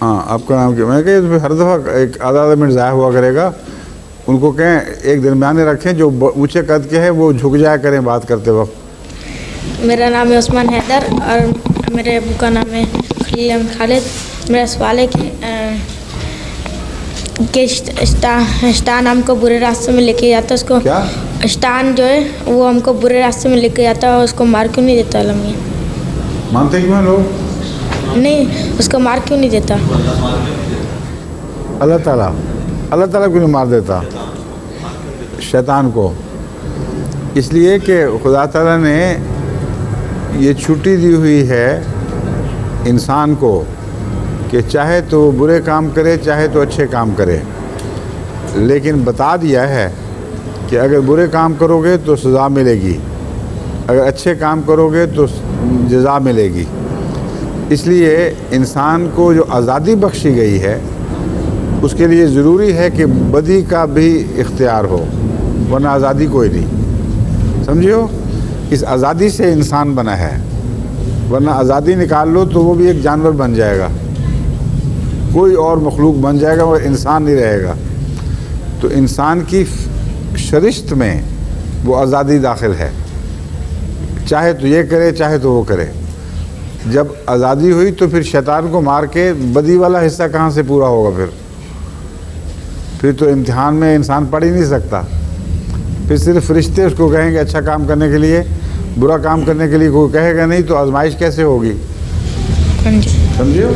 हाँ, आपका नाम क्या? मैंने कहा हर दफ़ा एक आधा मिनट ज़ाया हुआ करेगा, उनको कहें एक दरमियाने रखें, जो ऊंचे कद के हैं वो झुक जाया करें बात करते वक्त। मेरा नाम है उस्मान हैदर और मेरे अबू का नाम है खलील खालिद। मेरा सवाल है कि शैतान हमको बुरे रास्ते में लेके जाता है, उसको क्या? शैतान जो है वो हमको बुरे रास्ते में लेके जाता है और उसको मार क्यों नहीं देता? अलमिया मानते क्यों हैं लोग? नहीं, उसको मार क्यों नहीं देता? अल्लाह ताला क्यों नहीं मार देता शैतान को? इसलिए कि खुदा ताला ने ये छुट्टी दी हुई है इंसान को कि चाहे तो वो बुरे काम करे चाहे तो अच्छे काम करे, लेकिन बता दिया है कि अगर बुरे काम करोगे तो सज़ा मिलेगी, अगर अच्छे काम करोगे तो जज़ा मिलेगी। इसलिए इंसान को जो आज़ादी बख्शी गई है उसके लिए ज़रूरी है कि बदी का भी इख्तियार हो, वरना आज़ादी कोई नहीं। समझियो, इस आज़ादी से इंसान बना है, वरना आज़ादी निकाल लो तो वो भी एक जानवर बन जाएगा, कोई और मखलूक बन जाएगा, और इंसान नहीं रहेगा। तो इंसान की शरिश्त में वो आज़ादी दाखिल है, चाहे तो ये करे चाहे तो वो करे। जब आज़ादी हुई तो फिर शैतान को मार के बदी वाला हिस्सा कहाँ से पूरा होगा? फिर तो इम्तिहान में इंसान पढ़ ही नहीं सकता। फिर सिर्फ फरिश्ते उसको कहेंगे अच्छा काम करने के लिए, बुरा काम करने के लिए कोई कहेगा नहीं, तो आजमाइश कैसे होगी? समझियो?